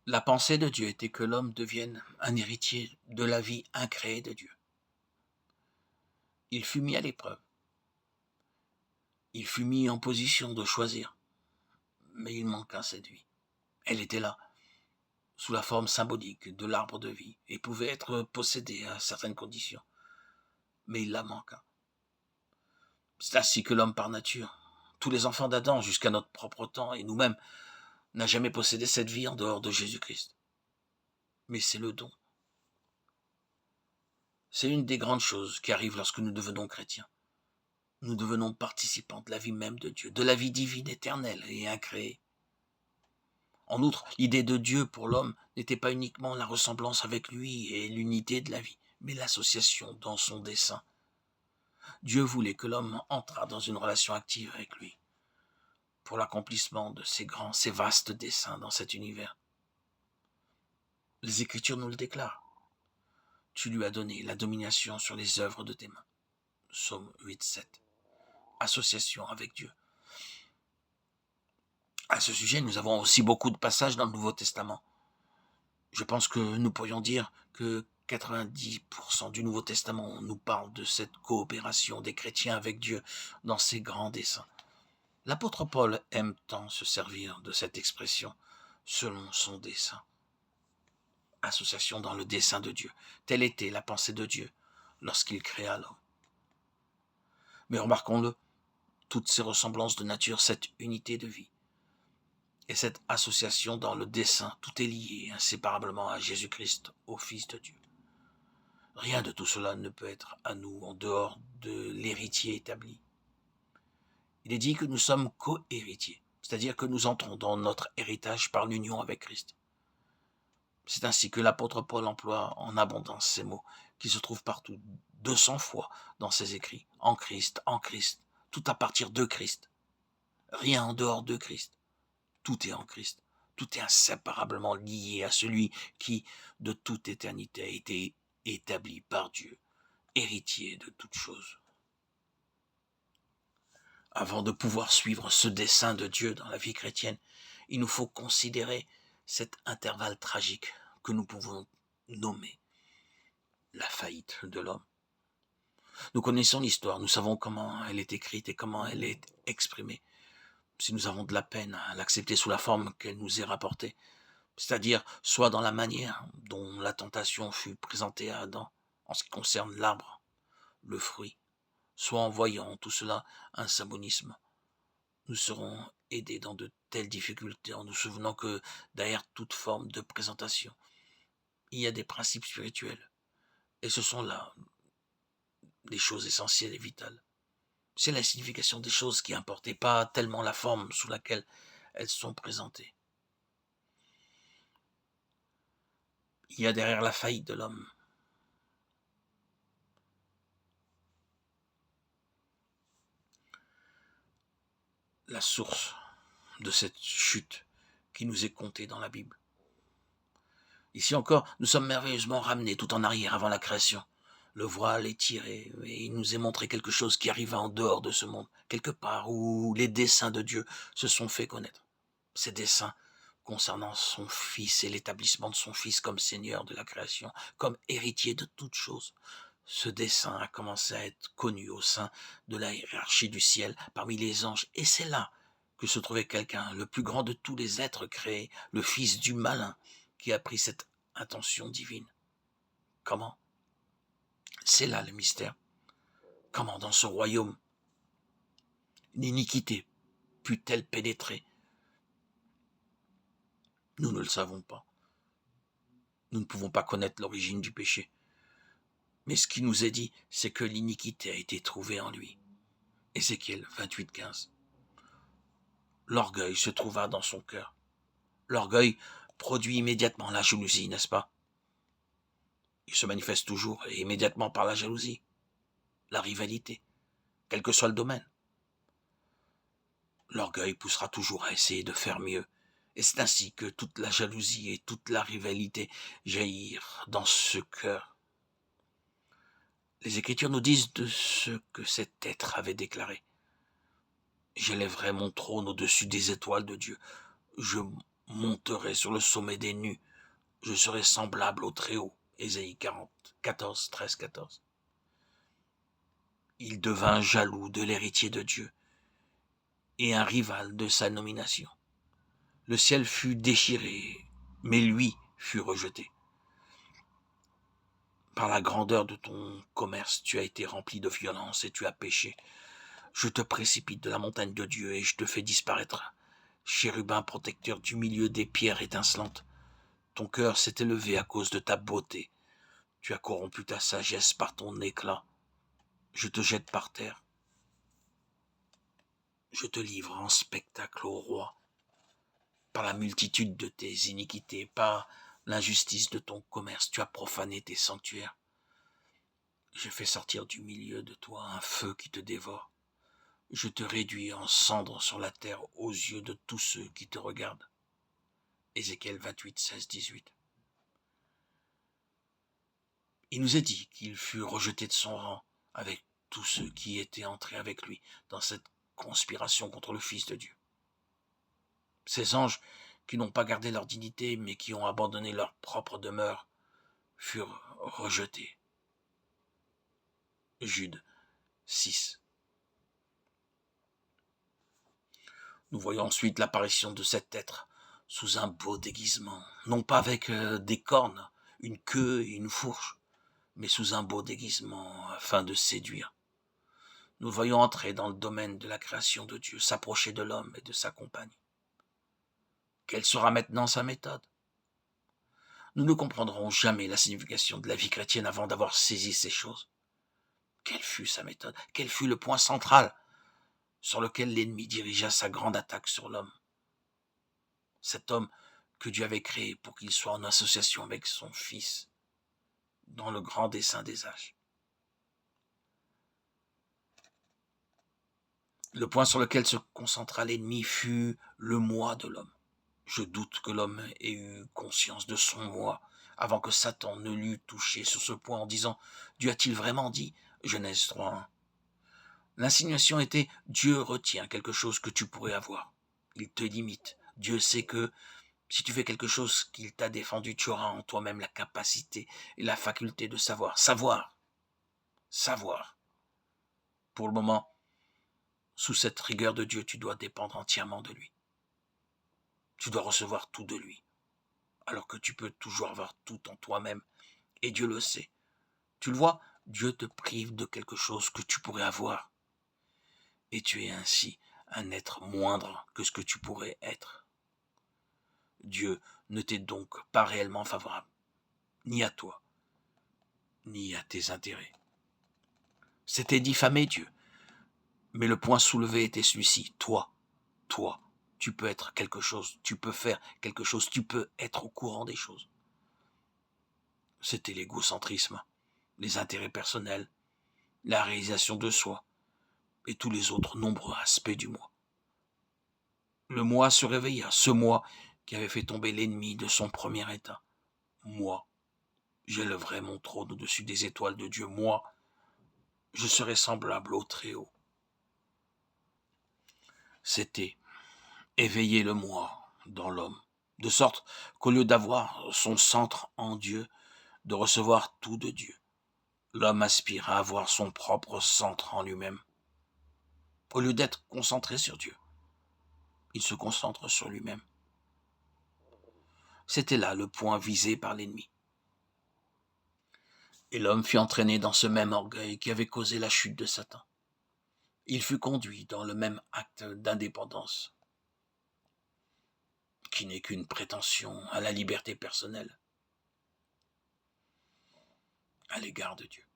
La pensée de Dieu était que l'homme devienne un héritier de la vie incréée de Dieu. Il fut mis à l'épreuve. Il fut mis en position de choisir. Mais il manqua cette vie. Elle était là, sous la forme symbolique de l'arbre de vie, et pouvait être possédée à certaines conditions. Mais il la manqua. C'est ainsi que l'homme par nature, tous les enfants d'Adam jusqu'à notre propre temps, et nous-mêmes, n'a jamais possédé cette vie en dehors de Jésus-Christ. Mais c'est le don. C'est une des grandes choses qui arrivent lorsque nous devenons chrétiens. Nous devenons participants de la vie même de Dieu, de la vie divine éternelle et incréée. En outre, l'idée de Dieu pour l'homme n'était pas uniquement la ressemblance avec lui et l'unité de la vie, mais l'association dans son dessein. Dieu voulait que l'homme entrât dans une relation active avec lui, pour l'accomplissement de ses grands, ses vastes desseins dans cet univers. Les Écritures nous le déclarent. Tu lui as donné la domination sur les œuvres de tes mains. Psaume 8:7. Association avec Dieu. À ce sujet, nous avons aussi beaucoup de passages dans le Nouveau Testament. Je pense que nous pourrions dire que 90% du Nouveau Testament nous parle de cette coopération des chrétiens avec Dieu dans ses grands desseins. L'apôtre Paul aime tant se servir de cette expression, selon son dessein. Association dans le dessein de Dieu. Telle était la pensée de Dieu lorsqu'il créa l'homme. Mais remarquons-le, toutes ces ressemblances de nature, cette unité de vie, et cette association dans le dessein, tout est lié inséparablement à Jésus-Christ, au Fils de Dieu. Rien de tout cela ne peut être à nous en dehors de l'héritier établi. Il est dit que nous sommes co-héritiers, c'est-à-dire que nous entrons dans notre héritage par l'union avec Christ. C'est ainsi que l'apôtre Paul emploie en abondance ces mots, qui se trouvent partout, 200 fois dans ses écrits. En Christ, tout à partir de Christ. Rien en dehors de Christ. Tout est en Christ. Tout est inséparablement lié à celui qui, de toute éternité, a été établi par Dieu, héritier de toutes choses. Avant de pouvoir suivre ce dessein de Dieu dans la vie chrétienne, il nous faut considérer cet intervalle tragique que nous pouvons nommer la faillite de l'homme. Nous connaissons l'histoire, nous savons comment elle est écrite et comment elle est exprimée. Si nous avons de la peine à l'accepter sous la forme qu'elle nous est rapportée, c'est-à-dire soit dans la manière dont la tentation fut présentée à Adam en ce qui concerne l'arbre, le fruit, soit en voyant tout cela un symbolisme. Nous serons aidés dans de telles difficultés en nous souvenant que derrière toute forme de présentation, il y a des principes spirituels. Et ce sont là les choses essentielles et vitales. C'est la signification des choses qui importe et pas tellement la forme sous laquelle elles sont présentées. Il y a derrière la faillite de l'homme la source de cette chute qui nous est contée dans la Bible. Ici encore, nous sommes merveilleusement ramenés tout en arrière avant la création. Le voile est tiré et il nous est montré quelque chose qui arriva en dehors de ce monde, quelque part où les desseins de Dieu se sont fait connaître. Ces desseins concernant son Fils et l'établissement de son Fils comme Seigneur de la création, comme héritier de toutes choses. Ce dessein a commencé à être connu au sein de la hiérarchie du ciel, parmi les anges, et c'est là que se trouvait quelqu'un, le plus grand de tous les êtres créés, le Fils du malin, qui a pris cette intention divine. Comment? C'est là le mystère. Comment dans ce royaume l'iniquité put-elle pénétrer? Nous ne le savons pas. Nous ne pouvons pas connaître l'origine du péché. Mais ce qui nous est dit, c'est que l'iniquité a été trouvée en lui. Ézéchiel 28:15. L'orgueil se trouva dans son cœur. L'orgueil produit immédiatement la jalousie, n'est-ce pas? Il se manifeste toujours et immédiatement par la jalousie, la rivalité, quel que soit le domaine. L'orgueil poussera toujours à essayer de faire mieux. Et c'est ainsi que toute la jalousie et toute la rivalité jaillirent dans ce cœur. Les Écritures nous disent de ce que cet être avait déclaré. J'élèverai mon trône au-dessus des étoiles de Dieu. Je monterai sur le sommet des nues, je serai semblable au Très-Haut. Ésaïe 40, 14, 13, 14. Il devint jaloux de l'héritier de Dieu et un rival de sa nomination. Le ciel fut déchiré, mais lui fut rejeté. Par la grandeur de ton commerce, tu as été rempli de violence et tu as péché. Je te précipite de la montagne de Dieu et je te fais disparaître. Chérubin protecteur du milieu des pierres étincelantes, ton cœur s'est élevé à cause de ta beauté. Tu as corrompu ta sagesse par ton éclat. Je te jette par terre. Je te livre en spectacle au roi. Par la multitude de tes iniquités, par l'injustice de ton commerce, tu as profané tes sanctuaires. Je fais sortir du milieu de toi un feu qui te dévore. Je te réduis en cendres sur la terre aux yeux de tous ceux qui te regardent. Ézéchiel 28, 16, 18. Il nous est dit qu'il fut rejeté de son rang avec tous ceux qui étaient entrés avec lui dans cette conspiration contre le Fils de Dieu. Ces anges qui n'ont pas gardé leur dignité mais qui ont abandonné leur propre demeure furent rejetés. Jude 6. Nous voyons ensuite l'apparition de cet être sous un beau déguisement, non pas avec des cornes, une queue et une fourche, mais sous un beau déguisement afin de séduire. Nous le voyons entrer dans le domaine de la création de Dieu, s'approcher de l'homme et de sa compagne. Quelle sera maintenant sa méthode? Nous ne comprendrons jamais la signification de la vie chrétienne avant d'avoir saisi ces choses. Quelle fut sa méthode? Quel fut le point central sur lequel l'ennemi dirigea sa grande attaque sur l'homme? Cet homme que Dieu avait créé pour qu'il soit en association avec son Fils dans le grand dessein des âges. Le point sur lequel se concentra l'ennemi fut le moi de l'homme. Je doute que l'homme ait eu conscience de son moi avant que Satan ne l'eût touché sur ce point en disant « Dieu a-t-il vraiment dit ?» Genèse 3.1. L'insinuation était « Dieu retient quelque chose que tu pourrais avoir. Il te limite. Dieu sait que si tu fais quelque chose qu'il t'a défendu, tu auras en toi-même la capacité et la faculté de savoir. Savoir. Pour le moment, sous cette rigueur de Dieu, tu dois dépendre entièrement de lui. Tu dois recevoir tout de lui, alors que tu peux toujours avoir tout en toi-même, et Dieu le sait. Tu le vois, Dieu te prive de quelque chose que tu pourrais avoir, et tu es ainsi un être moindre que ce que tu pourrais être. Dieu ne t'est donc pas réellement favorable, ni à toi, ni à tes intérêts. C'était diffamer Dieu, mais le point soulevé était celui-ci, toi, tu peux être quelque chose, tu peux faire quelque chose, tu peux être au courant des choses. C'était l'égocentrisme, les intérêts personnels, la réalisation de soi et tous les autres nombreux aspects du moi. Le moi se réveilla, ce moi qui avait fait tomber l'ennemi de son premier état. Moi, j'élèverai mon trône au-dessus des étoiles de Dieu. Moi, je serai semblable au Très-Haut. C'était éveiller le moi dans l'homme, de sorte qu'au lieu d'avoir son centre en Dieu, de recevoir tout de Dieu, l'homme aspire à avoir son propre centre en lui-même. Au lieu d'être concentré sur Dieu, il se concentre sur lui-même. C'était là le point visé par l'ennemi. Et l'homme fut entraîné dans ce même orgueil qui avait causé la chute de Satan. Il fut conduit dans le même acte d'indépendance, qui n'est qu'une prétention à la liberté personnelle à l'égard de Dieu.